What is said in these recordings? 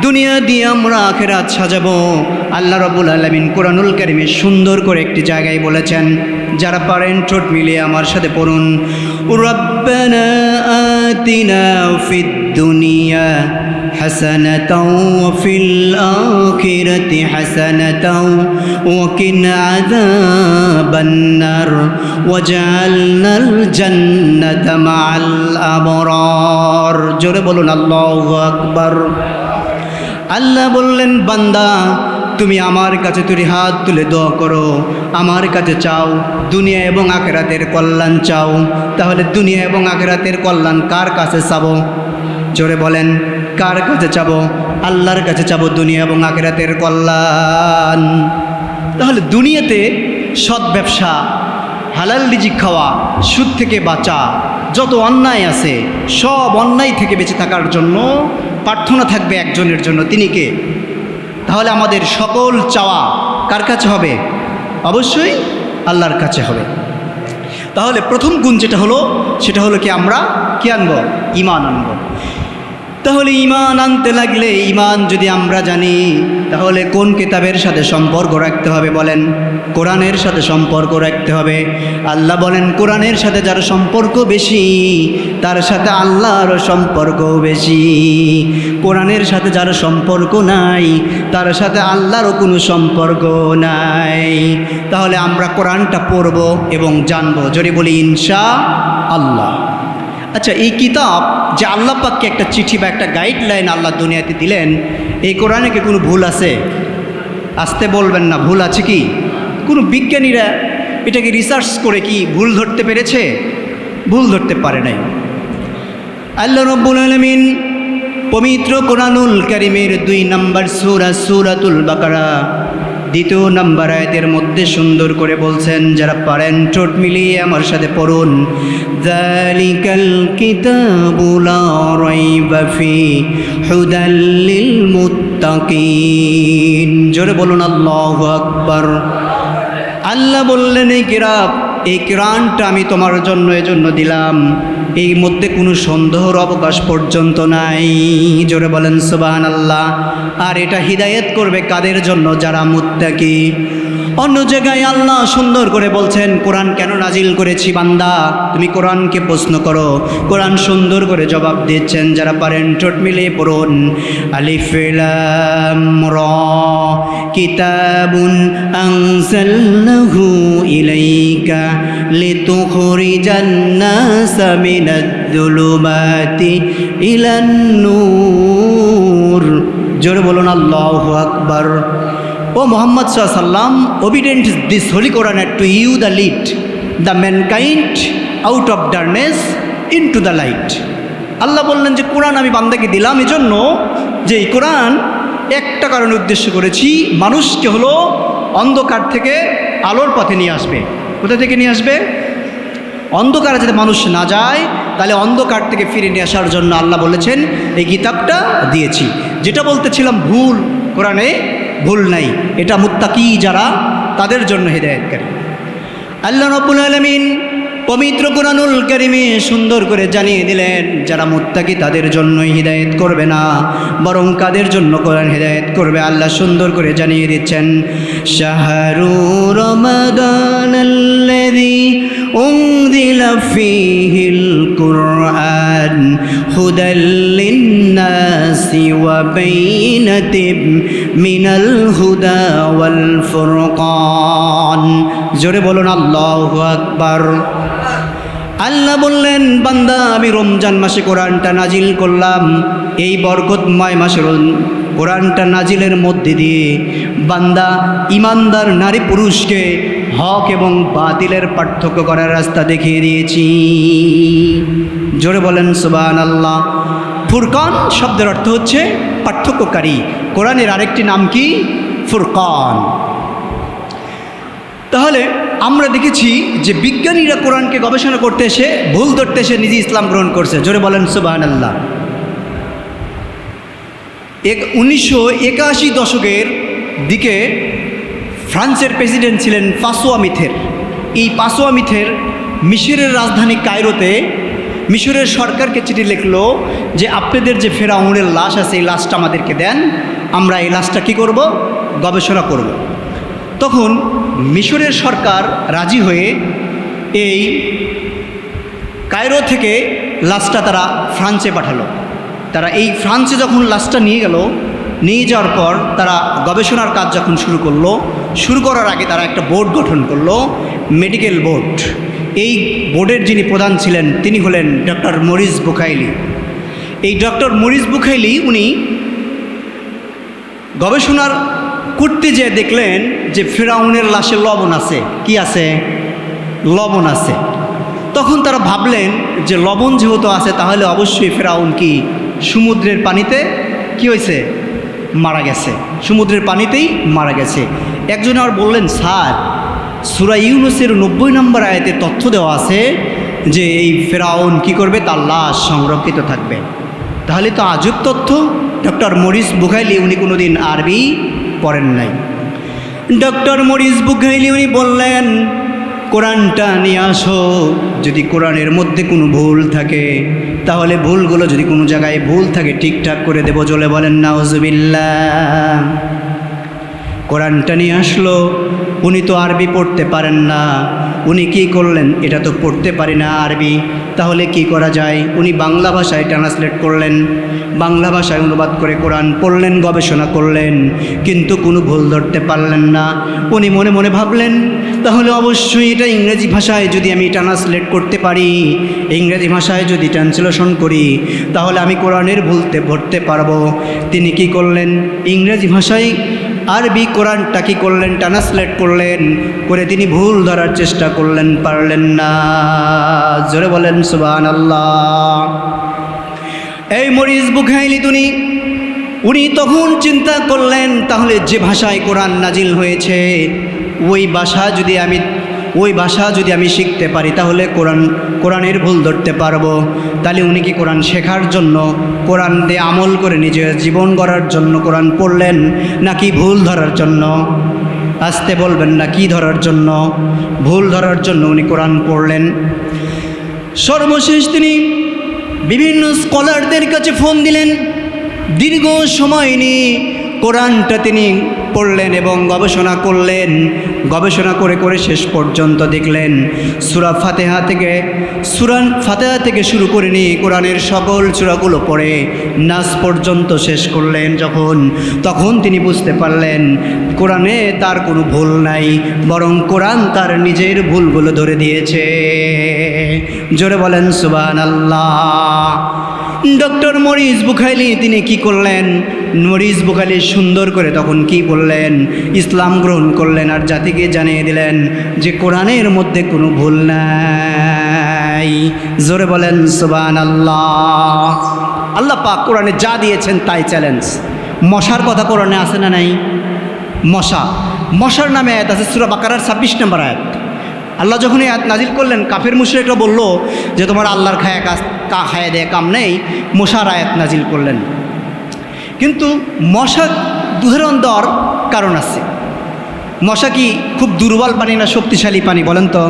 দুনিয়া দিয়ে আমরা আখিরাত সাজাবো। আল্লাহ রাব্বুল আলামিন কোরআনুল কারীমে সুন্দর করে একটি জায়গায় বলেছেন, যারা পারেন ঠোঁট মিলিয়ে আমার সাথে পড়ুন, রাব্বানা আতিনা ফিদ দুনিয়া হাসানাতাও ওয়া ফিল আখিরাতি হাসানাতাও ওয়া কিনা আযাবান নার ওয়াজআলনাল জান্নাতা মাআল আবরার। জোরে বলুন আল্লাহু আকবার। আল্লাহ বললেন, বান্দা তুমি আমার কাছে তুই হাত তুলে দোয়া করো, আমার কাছে চাও, দুনিয়া এবং আখিরাতের কল্যাণ চাও। তাহলে দুনিয়া এবং আখিরাতের কল্যাণ কার কাছে চাবো? জোরে বলেন, কার কাছে চাবো? আল্লাহর কাছে চাবো দুনিয়া এবং আখিরাতের কল্যাণ। তাহলে দুনিয়াতে সৎ ব্যবসা, হালাল রিজিক খাওয়া, সুদ থেকে বাঁচা, যত অন্যায় আছে সব অন্যায় থেকে বেঁচে থাকার জন্য প্রার্থনা থাকবে একজনের জন্য, তিনি কে? তাহলে আমাদের সকল চাওয়া কার কাছে হবে? অবশ্যই আল্লাহর কাছে হবে। তাহলে প্রথম গুণ যেটা হলো সেটা হলো কি, আমরা কি আনবো? ঈমান আনবো। তাহলে ঈমান আনতে লাগলে, ঈমান যদি আমরা জানি, তাহলে কোন কিতাবের সাথে সম্পর্ক রাখতে হবে বলেন? কোরআনের সাথে সম্পর্ক রাখতে হবে। আল্লাহ বলেন, কোরআনের সাথে যার সম্পর্ক বেশি তার সাথে আল্লাহর সম্পর্কও বেশি। কোরআনের সাথে যার সম্পর্ক নাই তার সাথে আল্লাহরও কোনো সম্পর্ক নাই। তাহলে আমরা কোরআনটা পড়ব এবং জানবো, যদি বলি ইনশাআল্লাহ। আচ্ছা, এই কিতাব যে আল্লাহ পাককে একটা চিঠি বা একটা গাইডলাইন আল্লাহ দুনিয়াতে দিলেন, এই কোরআনে কি কোনো ভুল আছে? আসতে বলবেন না, ভুল আছে কি? কোনো বিজ্ঞানীরা এটাকে রিসার্চ করে কি ভুল ধরতে পেরেছে? ভুল ধরতে পারে নাই। আল্লাহ রাব্বুল আলামিন পবিত্র কোরআনুল কারীমের 2 নম্বর সূরা সূরাতুল বাকারা 2 নম্বর আয়াতের মধ্যে সুন্দর করে বলছেন, যারা পারেন ঠোঁট মিলিয়ে আমার সাথে পড়ুন, যালিকাল কিতাবু লা রাইবা ফি হুদাল লিল মুত্তাকিন। জোরে বলুন আল্লাহু আকবার। আল্লাহ বললেন, এই কোরআনটা আমি তোমার জন্য এজন্য দিলাম, এই মধ্যে কোনো সন্দেহর অবকাশ পর্যন্ত নাই। জোরে বলেন সুবহানাল্লাহ। আর এটা হিদায়াত করবে কাদের জন্য? যারা মুত্তাকি। অন্য জায়গায় আল্লাহ সুন্দর করে বলছেন, কোরআন কেন নাজিল করেছি বান্দা, তুমি কোরআনকে প্রশ্ন করো। কোরআন সুন্দর করে জবাব দিচ্ছেন, যারা পারেন ঠোঁট মিলিয়ে পড়ুন, আলিফ লাম রা কিতাবুন আনজালনাহু ইলাইকা লিতুখরিজান নাসা মিনাজ-যুলুমাতি ইলান নূর। জোরে বলুন আল্লাহু আকবার। ও Muhammad sallallahu alaihi wasallam, obedient this holy Quran to you the lead the mankind out of darkness into the light. আল্লাহ বললেন যে কোরআন আমি বান্দাকে দিলাম এজন্য যে এই কোরআন একটা কারণে উদ্দেশ্য করেছি, মানুষকে হলো অন্ধকার থেকে আলোর পথে নিয়ে আসবে। কোথা থেকে নিয়ে আসবে? অন্ধকারে যাতে মানুষ না যায়, তাহলে অন্ধকার থেকে ফিরে নিয়ে আসার জন্য আল্লাহ বলেছেন এই কিতাবটা দিয়েছি। যেটা বলতেছিলাম ভুল, কোরআনে ভুল নাই, এটা মুত্তাকি যারা তাদের জন্য হিদায়াতকারী। আল্লাহ রাব্বুল আলামিন পবিত্র কোরআনুল কারীমে সুন্দর করে জানিয়ে দিলেন, যারা মুত্তাকি তাদের জন্যই হিদায়াত করবে না, বরং কাদের জন্য কোরআন হিদায়াত করবে আল্লাহ সুন্দর করে জানিয়ে দিচ্ছেন, শাহরু রমাদানাল্লাযী উনজিলা ফীহিল কুরআন হুদাল লিন্নাসি ওয়া বাইনাতিম মিনাল হুদা ওয়াল ফুরকান। জোরে বলুন আল্লাহু আকবার। আল্লাহ বললেন, বান্দা আমি রমজান মাসে কোরআনটা নাজিল করলাম, এই বরকতময় মাসের কোরআনটা নাজিলের মধ্যে দিয়ে বান্দা ইমানদার নারী পুরুষকে হক এবং বাতিলের পার্থক্য করার রাস্তা দেখিয়ে দিয়েছি। জোরে বলেন সুবহানাল্লাহ। ফুরকান শব্দের অর্থ হচ্ছে পার্থক্যকারী। কোরআনের আরেকটি নাম কি? ফুরকান। তাহলে আমরা দেখেছি যে বিজ্ঞানীরা কোরআনকে গবেষণা করতে এসে ভুল ধরতে এসে নিজে ইসলাম গ্রহণ করছে। জোরে বলেন সুবহানাল্লাহ। 1981 দশকের দিকে ফ্রান্সের প্রেসিডেন্ট ছিলেন পাসোয়া মিথের। এই পাসোয়া মিথের মিশরের রাজধানী কায়রোতে মিশরের সরকারকে চিঠি লিখলো যে আপনাদের যে ফেরাউনের লাশ আছে এই লাশটা আমাদেরকে দেন, আমরা এই লাশটা কী করব, গবেষণা করব। তখন মিশরের সরকার রাজি হয়ে এই কায়রো থেকে লাশটা তারা ফ্রান্সে পাঠালো। তারা এই ফ্রান্সে যখন লাশটা নিয়ে গেল, নিয়ে যাওয়ার পর তারা গবেষণার কাজ যখন শুরু করার আগে তারা একটা বোর্ড গঠন করলো, মেডিকেল বোর্ড। এই বোর্ডের যিনি প্রধান ছিলেন তিনি হলেন ডক্টর মরিস বুখাইলি। এই ডক্টর মরিস বুখাইলি উনি গবেষণার করতে যেয়ে দেখলেন যে ফেরাউনের লাশে লবণ আছে। কি আছে? লবণ আছে। তখন তারা ভাবলেন যে লবণ যেহেতু আছে তাহলে অবশ্যই ফেরাউন কি সমুদ্রের পানিতে কি হয়েছে, মারা গেছে, সমুদ্রের পানিতেই মারা গেছে। একজন আর বললেন, স্যার সূরা ইউনূসের 90 নম্বর আয়াতে তথ্য দেওয়া আছে যে এই ফেরাউন কি করবে, তার লাশ সংরক্ষিত থাকবে। তাহলে তো আজব তথ্য। ডক্টর মরিস বুখাইলি উনি কোনোদিন আরবি পড়েন নাই। ডক্টর মরিস বুখাইলি উনি বললেন, কোরআনটা নিয়ে আসো, যদি কোরআনের মধ্যে কোনো ভুল থাকে তাহলে ভুলগুলো যদি কোনো জায়গায় ভুল থাকে ঠিকঠাক করে দেবো। জলে বলেন নাউজুবিল্লাহ। কোরআনটা নিয়ে আসলো। উনি তো আরবি পড়তে পারেন না। উনি কি করলেন, এটা তো পড়তে পারি না আরবি, তাহলে কি করা যায়? উনি বাংলা ভাষায় ট্রান্সলেট করলেন, বাংলা ভাষায় অনুবাদ করে কোরআন পড়লেন, গবেষণা করলেন, কিন্তু কোনো ভুল ধরতে পারলেন না। উনি মনে মনে ভাবলেন, তাহলে অবশ্যই এটা ইংরেজি ভাষায় যদি আমি ট্রান্সলেট করতে পারি, ইংরেজি ভাষায় যদি ট্রান্সলেশন করি, তাহলে আমি কোরআনের ভুলতে ধরতে পারবো। তিনি কি করলেন, ইংরেজি ভাষায় আরবি কোরআনটা কি করলেন, ট্রান্সলেট করলেন, করে তিনি ভুল ধরার চেষ্টা করলেন, পারলেন না। জোরে বলেন সুবহানাল্লাহ। এই মরিস বুখাইলি উনি তখন চিন্তা করলেন, তাহলে যে ভাষায় কোরআন নাজিল হয়েছে ওই ভাষা যদি আমি শিখতে পারি তাহলে কোরআনের ভুল ধরতে পারবো। তাহলে উনি কি কোরআন শেখার জন্য, কোরআন দিয়ে আমল করে নিজের জীবন গড়ার জন্য কোরআন পড়লেন, নাকি ভুল ধরার জন্য? আসতে বলবেন না, কি ধরার জন্য? ভুল ধরার জন্য উনি কোরআন পড়লেন। সর্বশেষ তিনি বিভিন্ন স্কলারদের কাছে ফোন দিলেন। দীর্ঘ সময় নিয়ে কোরআনটা তিনি পড়লেন এবং গবেষণা করলেন। গবেষণা করে করে শেষ পর্যন্ত দেখলেন সূরা ফাতিহা থেকে শুরু করে নিয়ে কোরআনের সকল সূরাগুলো পড়ে নাস পর্যন্ত শেষ করলেন। তখন তিনি বুঝতে পারলেন কোরআনে তার কোনো ভুল নাই, বরং কোরআন তার নিজের ভুলগুলো ধরে দিয়েছে। জোরে বলেন সুবহানাল্লাহ। ডক্টর মরিস বুখাইলি তিনি কি করলেন, মরিস বুখাইলি সুন্দর করে তখন কি বললেন, ইসলাম গ্রহণ করলেন আর জাতিকে জানিয়ে দিলেন যে কোরআনের মধ্যে কোনো ভুল নাই। জোরে বলেন সুবহানাল্লাহ। আল্লাহ পাক কোরআনে যা দিয়েছেন তাই চ্যালেঞ্জ। মশার কথা কোরআনে আছে না নাই? মশার নামে আয়াত আছে সূরা বাকারার 26 নম্বর আয়াত। আল্লাহ যখন এই আয়াত নাজিল করলেন, কাফের মুশরিকরা বলল যে তোমার আল্লাহর খায়া দেয় কাম নেই, মশার আয়াত নাজিল করলেন। কিন্তু মশা উদাহরণ দেওয়ার কারণ আছে। মশা কি খুব দুর্বল পানি না শক্তিশালী পানি বলেন তো?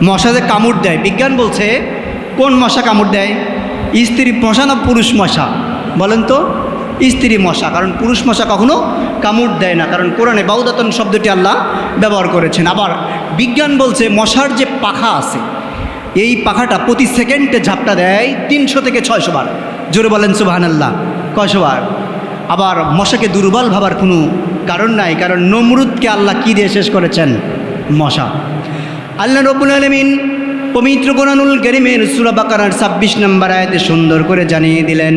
মশা যে কামড় দেয়, বিজ্ঞান বলছে কোন মশা কামড় দেয়? স্ত্রী মশা না পুরুষ মশা বলেন তো? স্ত্রী মশা, কারণ পুরুষ মশা কখনো কামড় দেয় না, কারণ কোরআনে বাউদাতন শব্দটি আল্লাহ ব্যবহার করেছেন। আবার বিজ্ঞান বলছে মশার যে পাখা আছে এই পাখাটা প্রতি সেকেন্ডে ঝাপটা দেয় 300 থেকে 600 বার। জোরে বলেন সুবহানাল্লাহ। কয়শো বার? আবার মশাকে দুর্বল ভাবার কোনো কারণ নাই, কারণ নমরুদকে আল্লাহ কী দিয়ে শেষ করেছেন? মশা। আল্লাহ রাব্বুল আলামিন পবিত্র কোরআনুল কারীমের সূরা বাকারার 26 নম্বর আয়াতে সুন্দর করে জানিয়ে দিলেন,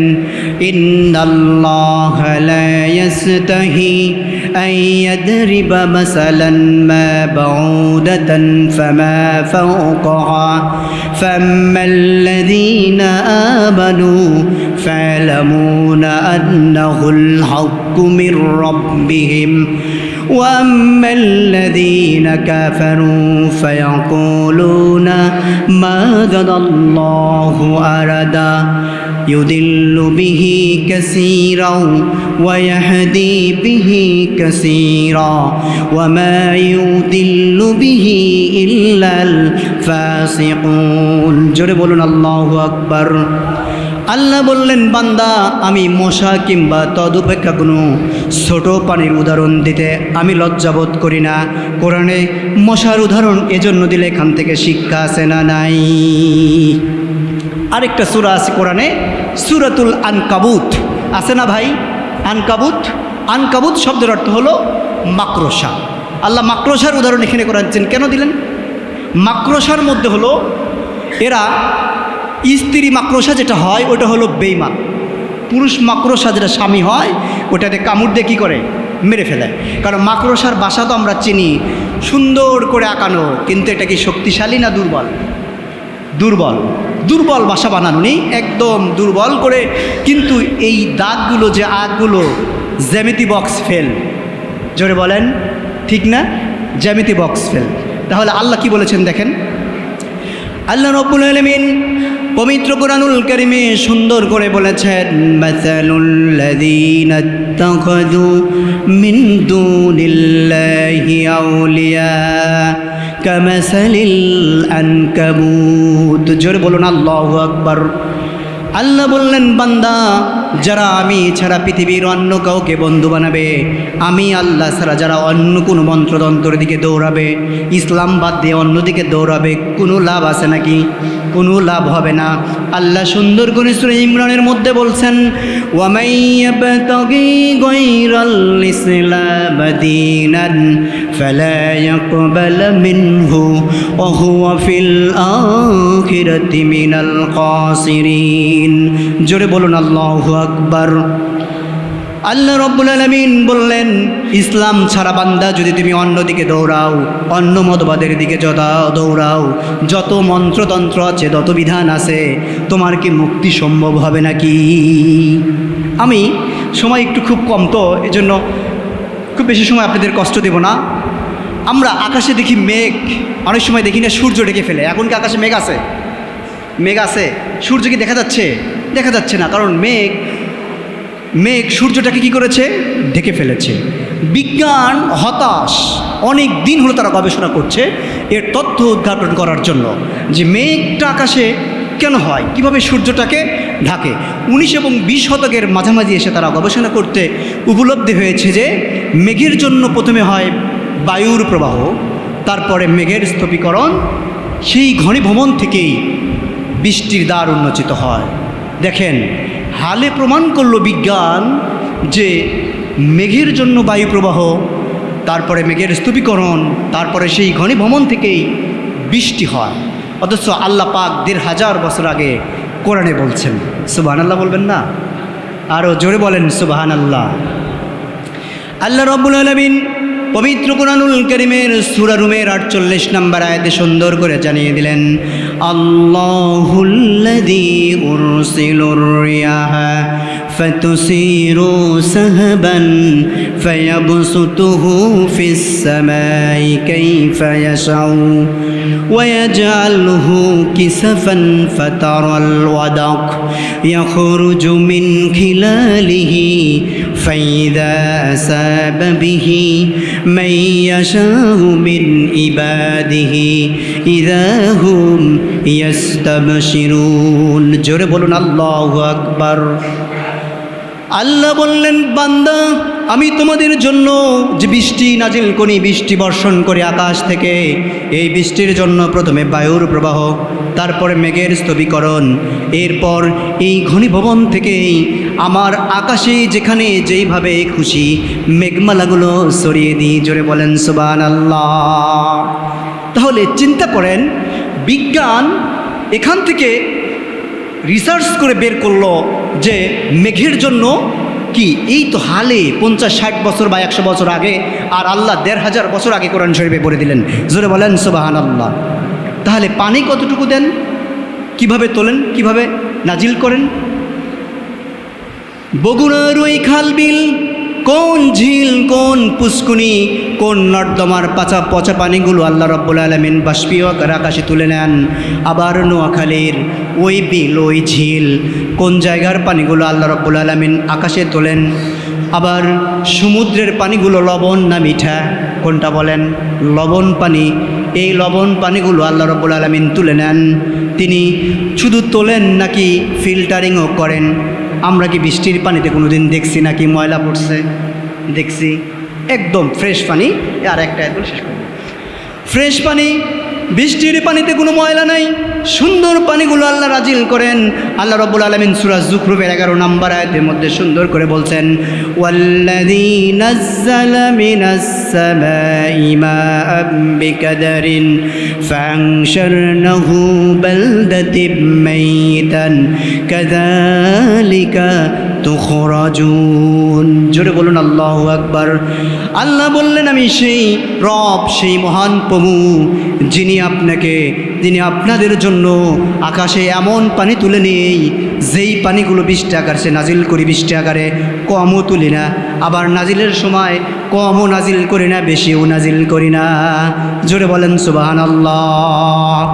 ইন্নাল্লাহা লা ইয়াস্তাহি আন ইয়াদরিবা মাসালান মা বাউদাতান ফামা ফাওকাহা ফাম্মাল্লাযীনা আমানু ফায়ালামুনা আন্নাহুল হাক্কু মির রাব্বিহিম وأما الذين كفروا فيقولون ماذا الله أراد يضل به كثيرا ويهدي به كثيرا وما يضل به إلا الفاسقون জোরে বলুন আল্লাহু আকবার। আল্লাহ বললেন, বান্দা আমি মশা কিংবা তদুপেক্ষা কোনো ছোট প্রাণীর উদাহরণ দিতে আমি লজ্জাবোধ করি না। কোরআনে মশার উদাহরণ এজন্য দিলে এখান থেকে শিক্ষা আছে না নাই? আরেকটা সূরা আছে কোরআনে, সূরাতুল আনকাবুত, আছে না ভাই? আনকাবুত, আনকাবুত শব্দের অর্থ হলো মাকড়সা। আল্লাহ মাকড়সার উদাহরণ এখানে করাচ্ছেন, কেন দিলেন? মাকড়সার মধ্যে হলো এরা স্ত্রী মাকড়সা যেটা হয় ওটা হলো বেঈমান, পুরুষ মাকড়সা যেটা স্বামী হয় ওটাতে কামড় দিয়ে কী করে? মেরে ফেলে। কারণ মাকড়সার বাসা তো আমরা চিনি, সুন্দর করে আঁকানো, কিন্তু এটা কি শক্তিশালী না দুর্বল? দুর্বল, দুর্বল বাসা বানানো নেই, একদম দুর্বল করে। কিন্তু এই দাগগুলো যে আগগুলো জ্যামিতি বক্স ফেল, জোরে বলেন ঠিক না? জ্যামিতি বক্স ফেল। তাহলে আল্লাহ কি বলেছেন দেখেন, আল্লাহ রাব্বুল আলামিন পবিত্র কুরআনুল কারীমে সুন্দর করে বলেছেন, মাসালুল লাযীনা ইত্তাখাযু মিন দুনিল্লাহি আউলিয়া কামাসালিল আনকাবুত। জোরে বলুন আল্লাহু আকবার। আল্লাহ বললেন, বান্দা যারা আমি ছাড়া পৃথিবীর অন্য কাউকে বন্ধু বানাবে, আমি আল্লাহ ছাড়া যারা অন্য কোনো মন্ত্রতন্ত্রের দিকে দৌড়াবে, ইসলাম বাদ দিয়ে অন্যদিকে দৌড়াবে, কোনো লাভ আছে নাকি? কোনো লাভ হবে না। আল্লাহ সুন্দর করে সূরা ইমরানের মধ্যে বলছেন, ওয়ামাই ইয়াবতাগি গায়রাল ইসলাম দীনান ফালা ইয়াকবাল মিনহু ওয়া হুয়া ফিল আখিরাতি মিনাল খাসিরিন। জোরে বলুন আল্লাহু আকবার। আল্লাহ রাব্বুল আলামিন বললেন, ইসলাম ছাড়া বান্দা যদি তুমি অন্যদিকে দৌড়াও, অন্য মতবাদের দিকে দৌড়াও, যত মন্ত্রতন্ত্র আছে, যত বিধান আছে, তোমার কি মুক্তি সম্ভব হবে নাকি? আমি সময় একটু খুব কম, তো এজন্য খুব বেশি সময় আপনাদের কষ্ট দেব না। আমরা আকাশে দেখি মেঘ, অনেক সময় দেখি না সূর্য ঢেকে ফেলে। এখন কি আকাশে মেঘ আছে? মেঘ আছে। সূর্য কি দেখা যাচ্ছে? দেখা যাচ্ছে না, কারণ মেঘ সূর্যটাকে কি করেছে? ঢেকে ফেলেছে। বিজ্ঞান হতাশ, অনেক দিন হলো তারা গবেষণা করছে এর তথ্য উদ্ঘাটন করার জন্য, যে মেঘটা আকাশে কেন হয়, কিভাবে সূর্যটাকে ঢাকে। 19 এবং 20 শতকের মাঝামাঝি এসে তারা গবেষণা করতে উপলব্ধি হয়েছে যে মেঘের জন্য প্রথমে হয় বায়ুর প্রবাহ, তারপরে মেঘের স্থূপীকরণ, সেই ঘনীভবন থেকেই বৃষ্টির দ্বার উন্মোচিত হয়। দেখেন, হালে প্রমাণ করলো বিজ্ঞান যে মেঘের জন্য বায়ু প্রবাহ, তারপরে মেঘের স্থূপীকরণ, তারপরে সেই ঘনীভবন থেকেই বৃষ্টি হয়। অথচ আল্লাহ পাক 1500 বছর আগে কোরআনে বলছেন। সুবহানাল্লাহ বলবেন না? আরও জোরে বলেন সুবহানাল্লাহ। আল্লাহ রাব্বুল আলামিন পবিত্র কুরআনুল কারীমের সূরা রুমের 48 নম্বর আয়াতে সুন্দর করে জানিয়ে দিলেন, আল্লাহুল্লাযী উরসিলুর রিয়াহা ফাতুসিরু সাহাবান ফায়াবসুতুহু ফিস সামাই কাইফা ইয়াশাউ ওয়া ইয়াজআলুহু কিসাফান ফাতারাল ওয়াদাক ইয়াখরুজু মিন খিলালিহি ফাইযা আসাবা বিহি من يشاء من عباده إذا هم يستبشرون। জোরে বলুন আল্লাহু আকবার। আল্লাহ বললেন, বান্দা আমি তোমাদের জন্য যে বৃষ্টি নাজিল করি, বৃষ্টি বর্ষণ করে আকাশ থেকে, এই বৃষ্টির জন্য প্রথমে বায়ুর প্রবাহ, তারপরে মেঘের স্থূপীকরণ, এরপর এই ঘনীভবন থেকেই আমার আকাশে যেখানে যেইভাবে খুশি মেঘমালাগুলো ছড়িয়ে দিই। জোরে বলেন সুবহানাল্লাহ। তাহলে চিন্তা করেন, বিজ্ঞান এখান থেকে রিসার্চ করে বের করলো যে মেঘের জন্য কি, এই তো হালে 50-60 বছর বা 100 বছর আগে, আর আল্লাহ 1500 বছর আগে কোরআন শরীফে পড়ে দিলেন। জোরে বলেন সুবহানাল্লাহ। তাহলে পানি কতটুকু দেন, কিভাবে তোলেন, কিভাবে নাজিল করেন? বগুড়ার ওই খাল বিল কোন ঝিল, কোন পুষ্কুনি, কোন নর্দমার পচা পানিগুলো আল্লাহ রাব্বুল আলামিন বাষ্পীয় করে আকাশে তুলে নেন। আবার নোয়াখালীর ওই বিল, ওই ঝিল, কোন জায়গার পানিগুলো আল্লাহ রাব্বুল আলামিন আকাশে তোলেন। আবার সমুদ্রের পানিগুলো লবণ না মিঠা, কোনটা বলেন? লবণ পানি। এই লবণ পানিগুলো আল্লাহ রাব্বুল আলামিন তুলে নেন। তিনি শুধু তোলেন নাকি ফিল্টারিংও করেন? আমরা কি বৃষ্টির পানিতে কোনো দিন দেখছি নাকি ময়লা পড়ছে? দেখছি। একদম ফ্রেশ পানি। আর একটা একদম শেষ করি, ফ্রেশ পানি, বৃষ্টির পানিতে কোনো ময়লা নাই, সুন্দর পানিগুলো আল্লাহ নাজিল করেন। আল্লাহ রাব্বুল আলামিন সূরা যুখরুফের 11 নম্বর আয়াতের মধ্যে সুন্দর করে বলছেন, ওয়াল্লাযী নাজ্জালা মিনাস সামাই মাআন বিকাদারিন ফাআনশারনাহু বালদাতিম মাইতান কাযালিকা তুখরাজুন। জোরে বলুন আল্লাহু আকবার। আল্লাহ বললেন, আমি সেই রব, সেই মহান প্রভু যিনি আপনাদের জন্য আকাশে এমন পানি তুলে নেই যেই পানিগুলো বৃষ্টি আকারে নাজিল করি, বৃষ্টি আকারে কমও তুলি না, আবার নাজিলের সময় কমও নাজিল করি না, বেশিও নাজিল করি না। জোরে বলেন সুবহানাল্লাহ।